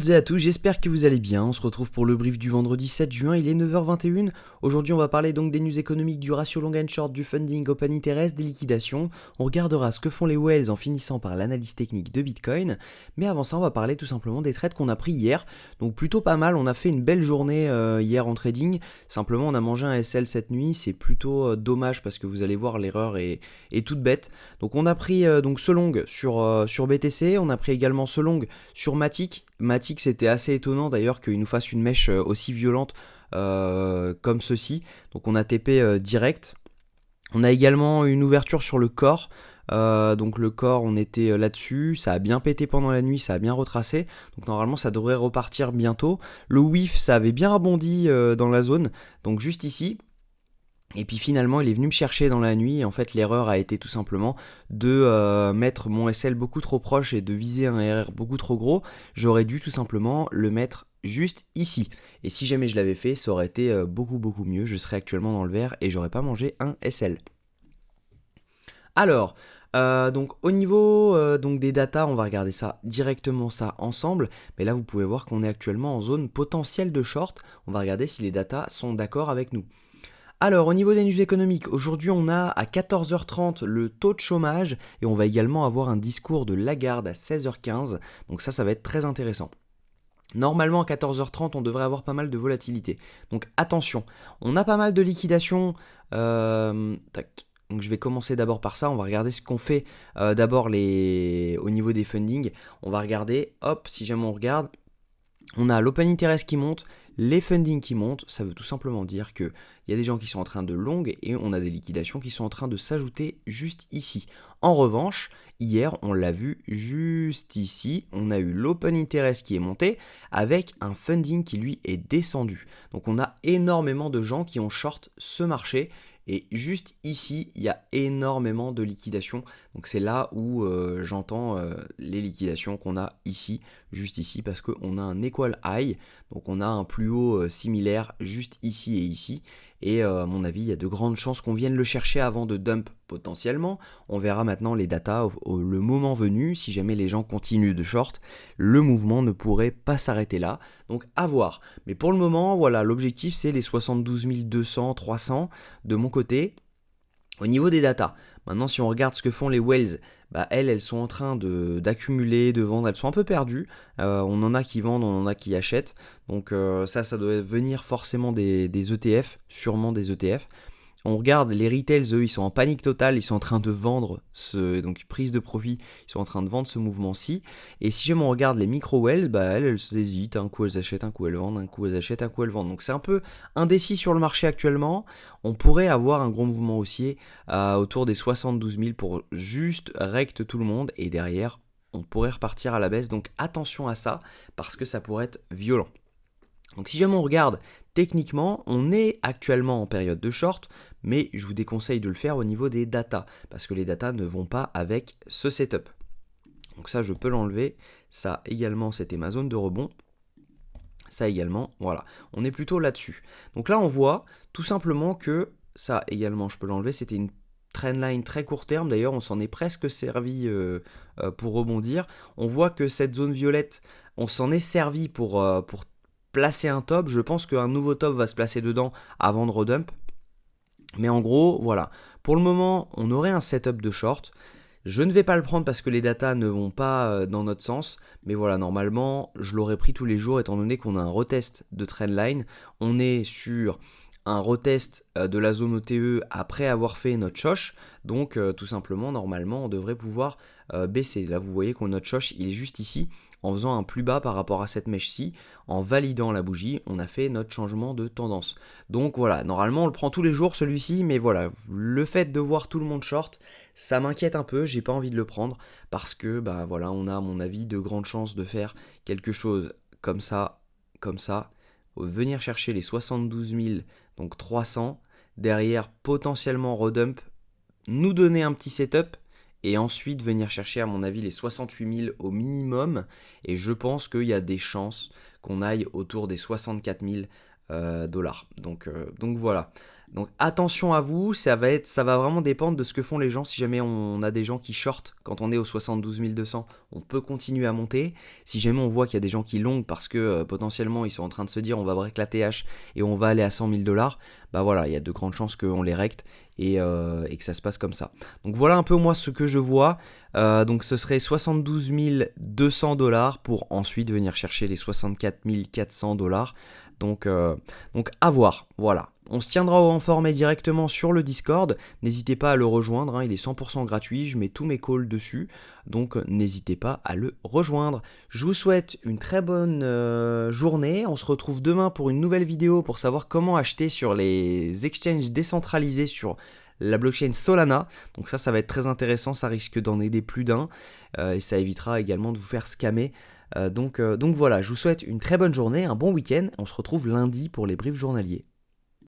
Toutes et à tous, j'espère que vous allez bien. On se retrouve pour le brief du vendredi 7 juin, il est 9h21. Aujourd'hui, on va parler donc des news économiques, du ratio long and short, du funding, open interest, des liquidations. On regardera ce que font les whales en finissant par l'analyse technique de Bitcoin. Mais avant ça, on va parler tout simplement des trades qu'on a pris hier. Donc plutôt pas mal, on a fait une belle journée hier en trading. Simplement, on a mangé un SL cette nuit, c'est plutôt dommage parce que vous allez voir, l'erreur est toute bête. Donc on a pris donc ce long sur BTC, on a pris également ce long sur Matic. Matic, c'était assez étonnant d'ailleurs qu'il nous fasse une mèche aussi violente comme ceci. Donc on a TP direct. On a également une ouverture sur le corps. Donc le corps, on était là-dessus, ça a bien pété pendant la nuit, ça a bien retracé, donc normalement ça devrait repartir bientôt. Le WIF, ça avait bien rebondi dans la zone, donc juste ici. Et puis finalement, il est venu me chercher dans la nuit. Et en fait, l'erreur a été tout simplement de mettre mon SL beaucoup trop proche et de viser un RR beaucoup trop gros. J'aurais dû tout simplement le mettre juste ici. Et si jamais je l'avais fait, ça aurait été beaucoup mieux. Je serais actuellement dans le vert et j'aurais pas mangé un SL. Alors, donc au niveau donc des datas, on va regarder ça directement ça ensemble. Mais là, vous pouvez voir qu'on est actuellement en zone potentielle de short. On va regarder si les datas sont d'accord avec nous. Alors, au niveau des news économiques, aujourd'hui on a à 14h30 le taux de chômage et on va également avoir un discours de Lagarde à 16h15, donc ça va être très intéressant. Normalement à 14h30 on devrait avoir pas mal de volatilité, donc attention, on a pas mal de liquidations, tac. Donc je vais commencer d'abord par ça, on va regarder ce qu'on fait d'abord au niveau des fundings, on va regarder, hop, si jamais on regarde, on a l'open interest qui monte, les funding qui montent, ça veut tout simplement dire qu'il y a des gens qui sont en train de long et on a des liquidations qui sont en train de s'ajouter juste ici. En revanche, hier, on l'a vu juste ici, on a eu l'open interest qui est monté avec un funding qui lui est descendu. Donc on a énormément de gens qui ont short ce marché. Et juste ici, il y a énormément de liquidations. Donc c'est là où j'entends les liquidations qu'on a ici, juste ici, parce qu'on a un equal high. Donc on a un plus haut similaire juste ici et ici. Et à mon avis, il y a de grandes chances qu'on vienne le chercher avant de dump potentiellement. On verra maintenant les datas le moment venu. Si jamais les gens continuent de short, le mouvement ne pourrait pas s'arrêter là. Donc à voir. Mais pour le moment, voilà, l'objectif c'est les 72 200, 300 de mon côté. Au niveau des datas, maintenant si on regarde ce que font les whales, bah elles sont en train d'accumuler, de vendre, elles sont un peu perdues. On en a qui vendent, on en a qui achètent. Donc ça doit venir forcément des ETF, sûrement des ETF. On regarde les retails, eux, ils sont en panique totale, ils sont en train de vendre donc prise de profit, ils sont en train de vendre ce mouvement-ci. Et si jamais on regarde les micro-wells, bah elles hésitent, un coup elles achètent, un coup elles vendent, un coup elles achètent, un coup elles vendent. Donc c'est un peu indécis sur le marché actuellement. On pourrait avoir un gros mouvement haussier autour des 72 000 pour juste recte tout le monde. Et derrière, on pourrait repartir à la baisse. Donc attention à ça, parce que ça pourrait être violent. Donc si jamais on regarde techniquement, on est actuellement en période de short, mais je vous déconseille de le faire au niveau des datas, parce que les datas ne vont pas avec ce setup. Donc ça, je peux l'enlever. Ça également, c'était ma zone de rebond. Ça également, voilà. On est plutôt là-dessus. Donc là, on voit tout simplement que ça également, je peux l'enlever. C'était une trendline très court terme. D'ailleurs, on s'en est presque servi pour rebondir. On voit que cette zone violette, on s'en est servi pour placer un top. Je pense qu'un nouveau top va se placer dedans avant de redump. Mais en gros, voilà. Pour le moment, on aurait un setup de short. Je ne vais pas le prendre parce que les datas ne vont pas dans notre sens. Mais voilà, normalement, je l'aurais pris tous les jours étant donné qu'on a un retest de trendline. On est sur un retest de la zone OTE après avoir fait notre choche. Donc tout simplement, normalement, on devrait pouvoir baisser. Là, vous voyez que notre choche, il est juste ici. En faisant un plus bas par rapport à cette mèche-ci, en validant la bougie, on a fait notre changement de tendance. Donc voilà, normalement on le prend tous les jours celui-ci, mais voilà, le fait de voir tout le monde short, ça m'inquiète un peu, j'ai pas envie de le prendre, parce que bah voilà, on a à mon avis de grandes chances de faire quelque chose comme ça, venir chercher les 72 000, donc 300, derrière potentiellement redump, nous donner un petit setup, et ensuite venir chercher à mon avis les 68 000 au minimum, et je pense qu'il y a des chances qu'on aille autour des 64 000 dollars. Donc voilà. Donc attention à vous, ça va vraiment dépendre de ce que font les gens. Si jamais on a des gens qui shortent quand on est au 72 200, on peut continuer à monter. Si jamais on voit qu'il y a des gens qui longent parce que potentiellement ils sont en train de se dire on va break la TH et on va aller à 100 000 dollars, bah voilà, il y a de grandes chances qu'on les recte et que ça se passe comme ça. Donc voilà un peu moi ce que je vois. Donc ce serait 72 200 dollars pour ensuite venir chercher les 64 400 dollars. Donc à voir, voilà. On se tiendra informé directement sur le Discord. N'hésitez pas à le rejoindre, hein, il est 100% gratuit, je mets tous mes calls dessus. Donc n'hésitez pas à le rejoindre. Je vous souhaite une très bonne journée. On se retrouve demain pour une nouvelle vidéo pour savoir comment acheter sur les exchanges décentralisés sur la blockchain Solana. Donc ça va être très intéressant, ça risque d'en aider plus d'un. Et ça évitera également de vous faire scammer. Donc voilà, je vous souhaite une très bonne journée, un bon week-end. On se retrouve lundi pour les briefs journaliers.